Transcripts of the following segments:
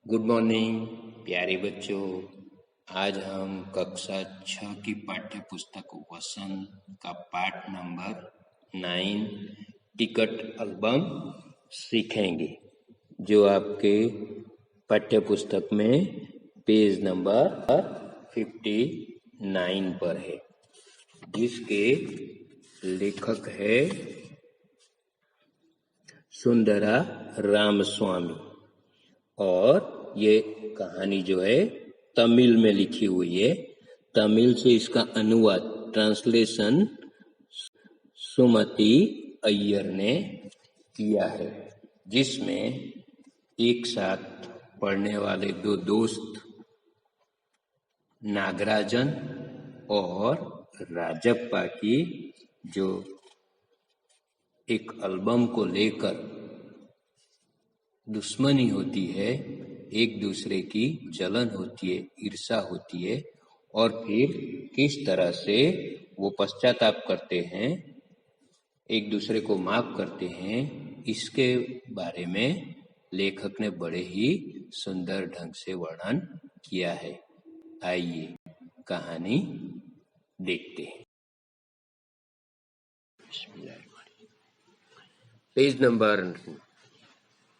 Good morning प्यारे बच्चों। आज हम कक्षा 6 की पाठ्य पुस्तक वसंत का पाठ नंबर 9 टिकट एल्बम सीखेंगे, जो आपके पाठ्य पुस्तक में पेज नंबर 59 पर है, जिसके लेखक है सुंदरा रामस्वामी। और ये कहानी जो है तमिल में लिखी हुई है। तमिल से इसका अनुवाद ट्रांसलेशन सुमति अय्यर ने किया है, जिसमें एक साथ पढ़ने वाले दो दोस्त नागराजन और राजप्पा की जो एक एल्बम को लेकर दुश्मनी होती है, एक दूसरे की जलन होती है, ईर्ष्या होती है, और फिर किस तरह से वो पश्चाताप करते हैं, एक दूसरे को माफ करते हैं, इसके बारे में लेखक ने बड़े ही सुंदर ढंग से वर्णन किया है। आइए कहानी देखते हैं। Page number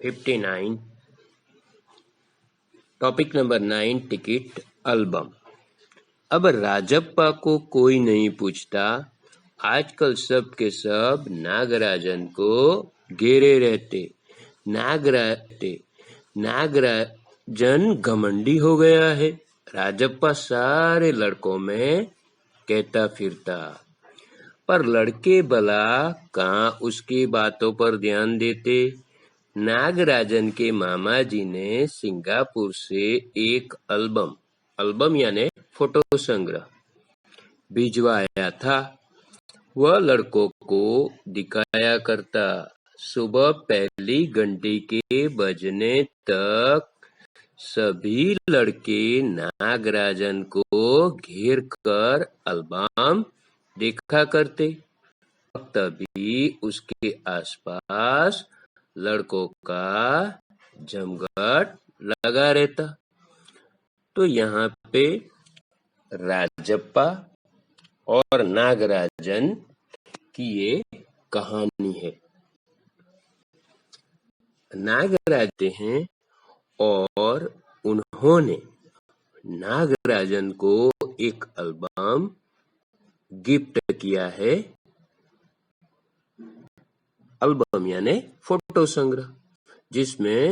59, topic number 9 ticket album. अब राजप्पा को कोई नहीं पूछता। आजकल सब के सब नागराजन को घेरे रहते। नागराजन घमंडी हो गया है, राजप्पा सारे लड़कों में कहता फिरता। पर लड़के भला कहाँ उसकी बातों पर ध्यान देते। नागराजन के मामा जी ने सिंगापुर से एक एल्बम यानी फोटो संग्रह भिजवाया था। वह लड़कों को दिखाया करता। सुबह पहली घंटी के बजने तक सभी लड़के नागराजन को घेर कर एल्बम देखा करते। तभी उसके आसपास लड़कों का जमघट लगा रहता। तो यहाँ पे राजप्पा और नागराजन की ये कहानी है। नागराज हैं और उन्होंने नागराजन को एक एल्बम गिफ्ट किया है। एल्बम यानी फोटो संग्रह, जिसमें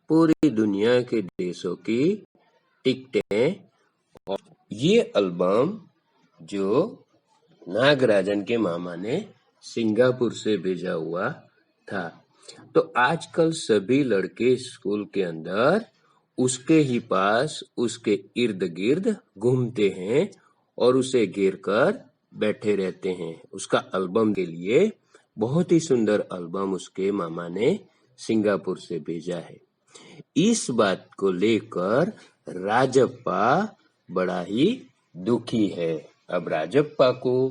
पूरी दुनिया के देशों की टिकटें, और ये एल्बम जो नागराजन के मामा ने सिंगापुर से भेजा हुआ था। तो आजकल सभी लड़के स्कूल के अंदर उसके ही पास, उसके इर्द गिर्द घूमते हैं और उसे घेर कर बैठे रहते हैं। उसका एल्बम के लिए बहुत ही सुंदर एल्बम उसके मामा ने सिंगापुर से भेजा है। इस बात को लेकर राजप्पा बड़ा ही दुखी है। अब राजप्पा को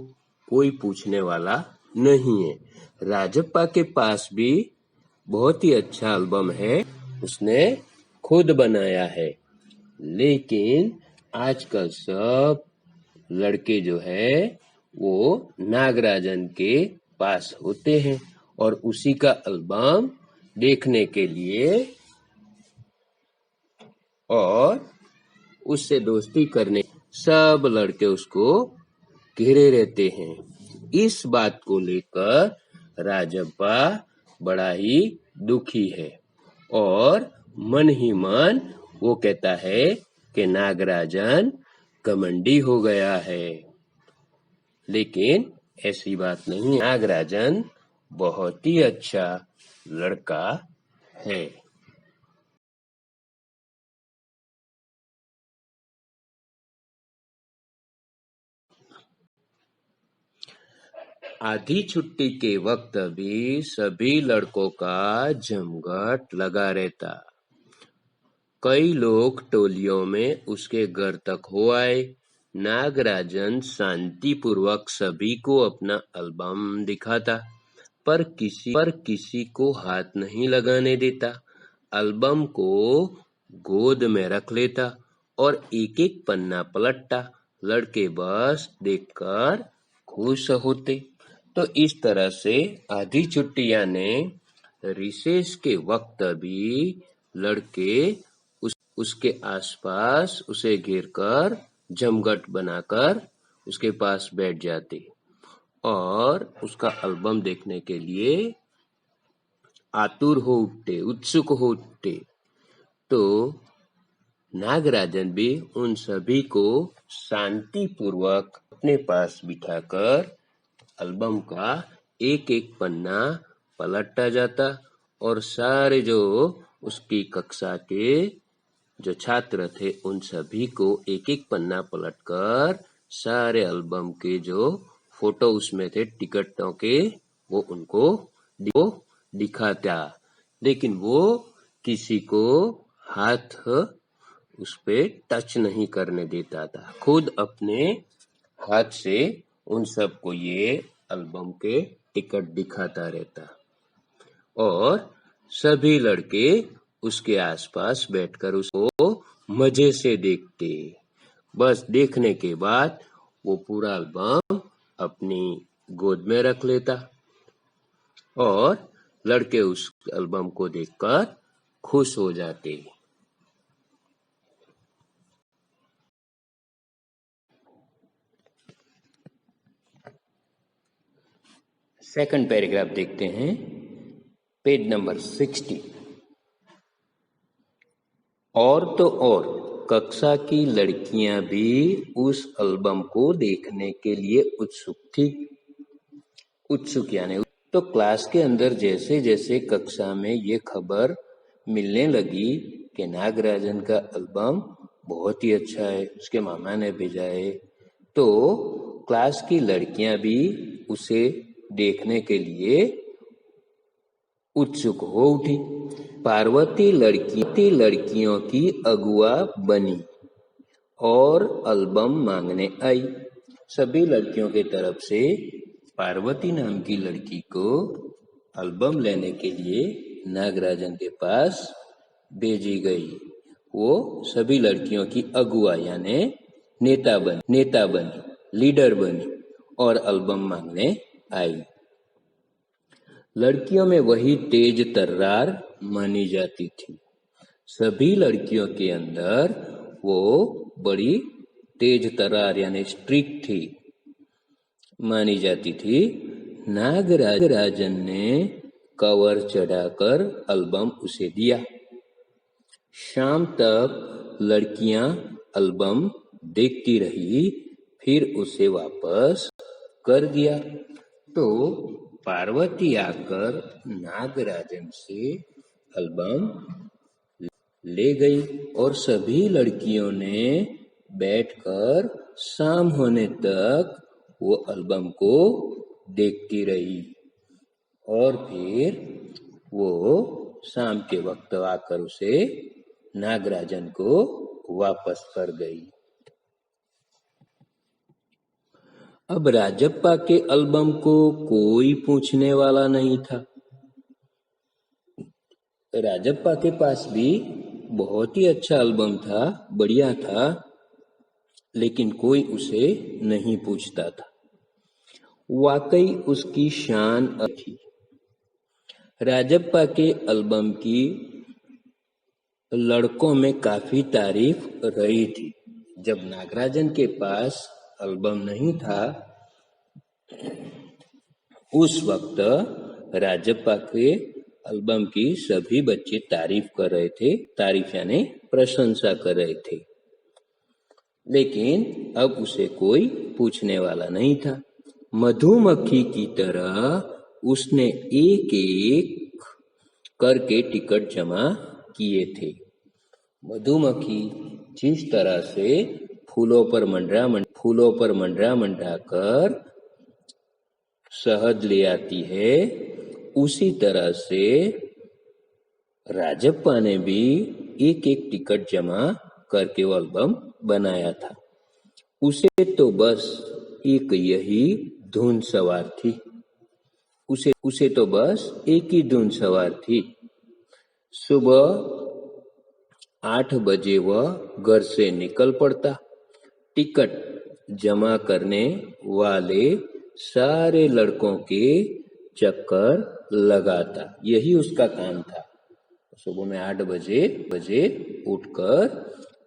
कोई पूछने वाला नहीं है। राजप्पा के पास भी बहुत ही अच्छा एल्बम है, उसने खुद बनाया है। लेकिन आजकल सब लड़के जो है वो नागराजन के पास होते हैं और उसी का एल्बम देखने के लिए और उससे दोस्ती करने सब लड़के उसको घेरे रहते हैं। इस बात को लेकर राजप्पा बड़ा ही दुखी है और मन ही मन वो कहता है कि नागराजन घमंडी हो गया है। लेकिन ऐसी बात नहीं, नागराजन बहुत ही अच्छा लड़का है। आधी छुट्टी के वक्त भी सभी लड़कों का जमघट लगा रहता। कई लोग टोलियों में उसके घर तक हो आए। नागराजन शांतिपूर्वक सभी को अपना एल्बम दिखाता, पर किसी को हाथ नहीं लगाने देता। एल्बम को गोद में रख लेता और एक एक पन्ना पलटता। लड़के बस देखकर खुश होते। तो इस तरह से आधी छुट्टियां ने रिसेस के वक्त भी लड़के उसके आसपास उसे घेरकर जमघट बनाकर उसके पास बैठ जाते और उसका एल्बम देखने के लिए आतुर हो उठते, उत्सुक हो उठते। तो नागराजन भी उन सभी को शांति पूर्वक अपने पास बिठाकर एल्बम का एक एक पन्ना पलटता जाता और सारे जो उसकी कक्षा के जो छात्र थे उन सभी को एक एक पन्ना पलटकर सारे एल्बम के जो फोटो उसमें थे टिकटों के वो उनको दिखाता। लेकिन वो किसी को हाथ उस पे टच नहीं करने देता था। खुद अपने हाथ से उन सबको ये एल्बम के टिकट दिखाता रहता और सभी लड़के उसके आसपास बैठकर उसको मजे से देखते। बस देखने के बाद वो पूरा एल्बम अपनी गोद में रख लेता और लड़के उस एल्बम को देखकर खुश हो जाते। सेकंड पैराग्राफ देखते हैं, पेज नंबर 60। और तो और कक्षा की लड़कियां भी उस एल्बम को देखने के लिए उत्सुक यानी तो क्लास के अंदर जैसे जैसे कक्षा में ये खबर मिलने लगी कि नागराजन का एल्बम बहुत ही अच्छा है, उसके मामा ने भेजा है, तो क्लास की लड़कियां भी उसे देखने के लिए उत्सुक हो उठी। पार्वती लड़कियों की अगुआ बनी और एल्बम मांगने आई। सभी लड़कियों के तरफ से पार्वती नाम की लड़की को एल्बम लेने के लिए नागराजन के पास भेजी गई। वो सभी लड़कियों की अगुआ यानी नेता बनी, लीडर बनी और एल्बम मांगने आई। लड़कियों में वही तेज तर्रार मानी जाती थी। सभी लड़कियों के अंदर वो बड़ी तेज तर्रार यानी स्ट्रिक्ट थी, मानी जाती थी। नागराजन ने कवर चढ़ाकर एल्बम उसे दिया। शाम तक लड़कियां एल्बम देखती रही, फिर उसे वापस कर दिया। तो पार्वती आकर नागराजन से एल्बम ले गई और सभी लड़कियों ने बैठकर शाम होने तक वो एल्बम को देखती रही और फिर वो शाम के वक्त आकर उसे नागराजन को वापस कर गई। अब राजप्पा के एल्बम को कोई पूछने वाला नहीं था। राजप्पा के पास भी बहुत ही अच्छा एल्बम था, बढ़िया था, लेकिन कोई उसे नहीं पूछता था। वाकई उसकी शान थी। राजप्पा के एल्बम की लड़कों में काफी तारीफ रही थी। जब नागराजन के पास एल्बम नहीं था उस वक्त राजप्पा के एल्बम की सभी बच्चे तारीफ कर रहे थे, तारीफ यानी प्रशंसा कर रहे थे, लेकिन अब उसे कोई पूछने वाला नहीं था। मधुमक्खी की तरह उसने एक एक करके टिकट जमा किए थे। मधुमक्खी जिस तरह से फूलों पर मंडरा मंडरा कर शहद ले आती है, उसी तरह से राजप्पा ने भी एक एक टिकट जमा करके वो एल्बम बनाया था। उसे तो बस एक यही धुन सवार थी। उसे तो बस एक ही धुन सवार थी। सुबह 8 बजे वह घर से निकल पड़ता। टिकट जमा करने वाले सारे लड़कों के चक्कर लगाता। यही उसका काम था। सुबह में 8 बजे उठकर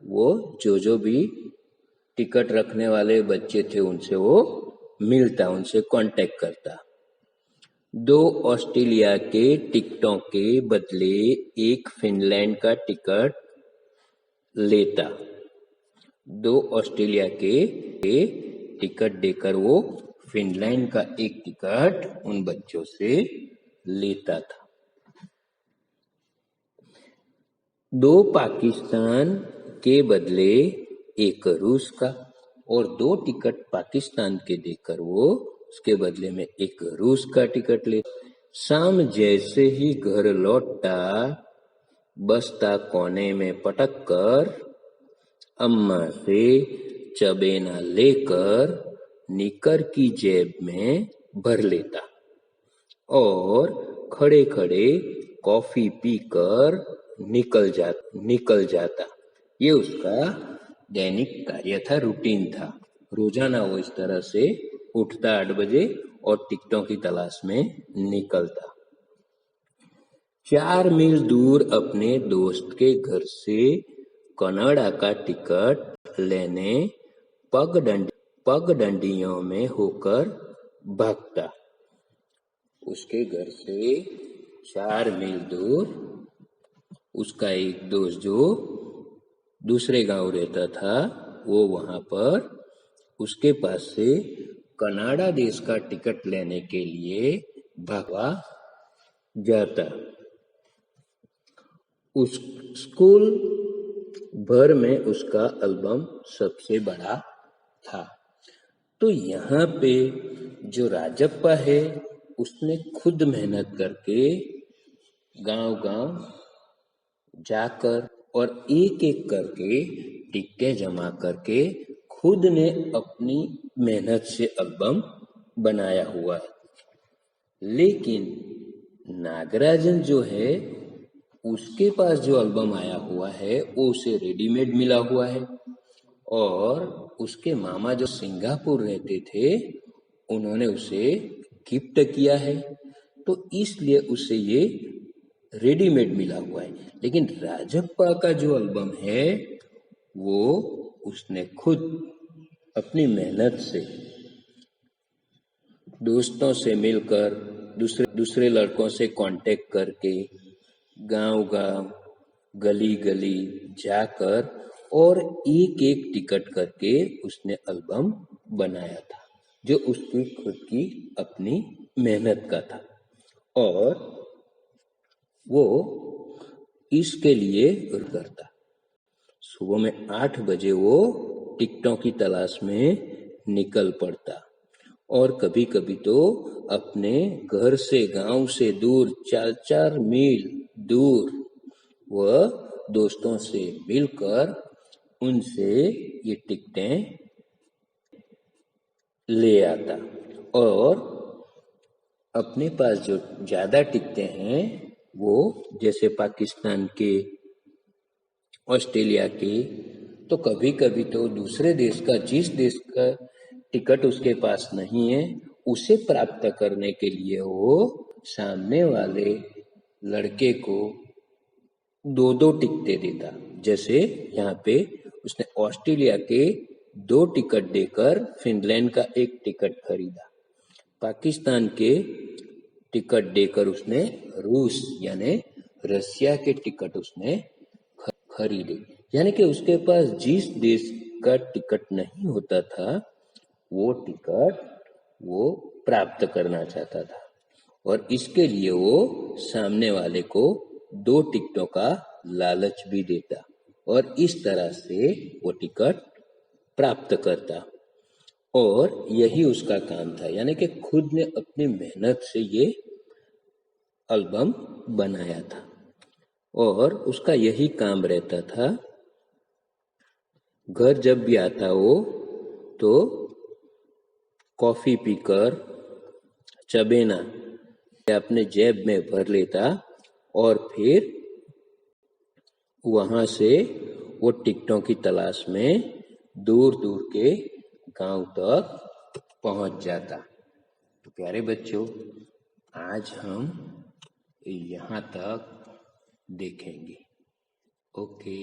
वो जो भी टिकट रखने वाले बच्चे थे उनसे वो मिलता, उनसे कांटेक्ट करता। 2 ऑस्ट्रेलिया के टिकटों के बदले एक फिनलैंड का टिकट लेता। 2 ऑस्ट्रेलिया के टिकट देकर वो फिनलैंड का एक टिकट उन बच्चों से लेता था। 2 पाकिस्तान के बदले एक रूस का और 2 टिकट पाकिस्तान के देकर वो उसके बदले में एक रूस का टिकट ले। शाम जैसे ही घर लौटता, बस्ता कोने में पटक कर अम्मा से चबेना लेकर निकर की जेब में भर लेता और खड़े खड़े कॉफी पीकर निकल जाता। ये उसका दैनिक कार्य था, रूटीन था। रोजाना वो इस तरह से उठता 8 बजे और टिकटों की तलाश में निकलता। 4 मील दूर अपने दोस्त के घर से कनाडा का टिकट लेने पगडंडियों में होकर भागता। उसके घर से 4 मील दूर उसका एक दोस्त जो दूसरे गांव रहता था, वो वहां पर उसके पास से कनाडा देश का टिकट लेने के लिए भागा जाता। उस स्कूल भर में उसका एल्बम सबसे बड़ा था। तो यहाँ पे जो राजप्पा है उसने खुद मेहनत करके गांव-गांव जाकर और एक एक करके टिकटें जमा करके खुद ने अपनी मेहनत से एल्बम बनाया हुआ है। लेकिन नागराजन जो है उसके पास जो एल्बम आया हुआ है वो उसे रेडीमेड मिला हुआ है और उसके मामा जो सिंगापुर रहते थे उन्होंने उसे गिफ्ट किया है, तो इसलिए उसे ये रेडीमेड मिला हुआ है। लेकिन राजप्पा का जो एल्बम है वो उसने खुद अपनी मेहनत से दोस्तों से मिलकर दूसरे लड़कों से कांटेक्ट करके गांव-गांव गली-गली जाकर और एक एक टिकट करके उसने एल्बम बनाया था, जो उसकी खुद की अपनी मेहनत का था। और वो इसके लिए करता। सुबह में 8 बजे वो टिकटों की तलाश में निकल पड़ता और कभी कभी तो अपने घर से गांव से दूर 4-4 मील दूर वह दोस्तों से मिलकर उनसे ये टिकटें ले आता और अपने पास जो ज्यादा टिकटें हैं वो जैसे पाकिस्तान के, ऑस्ट्रेलिया के, तो कभी कभी तो दूसरे देश का, जिस देश का टिकट उसके पास नहीं है उसे प्राप्त करने के लिए वो सामने वाले लड़के को 2-2 टिकटें देता। जैसे यहाँ पे उसने ऑस्ट्रेलिया के 2 टिकट देकर फिनलैंड का एक टिकट खरीदा। पाकिस्तान के टिकट देकर उसने रूस यानी रसिया के टिकट उसने खरीदे। यानी कि उसके पास जिस देश का टिकट नहीं होता था वो टिकट वो प्राप्त करना चाहता था और इसके लिए वो सामने वाले को 2 टिकटों का लालच भी देता और इस तरह से वो टिकट प्राप्त करता। और यही उसका काम था, यानी कि खुद ने अपनी मेहनत से ये एल्बम बनाया था और उसका यही काम रहता था। घर जब भी आता वो तो कॉफी पीकर चबेना अपने जेब में भर लेता और फिर वहां से वो टिकटों की तलाश में दूर दूर के गांव तक पहुंच जाता। तो प्यारे बच्चों, आज हम यहाँ तक देखेंगे। ओके।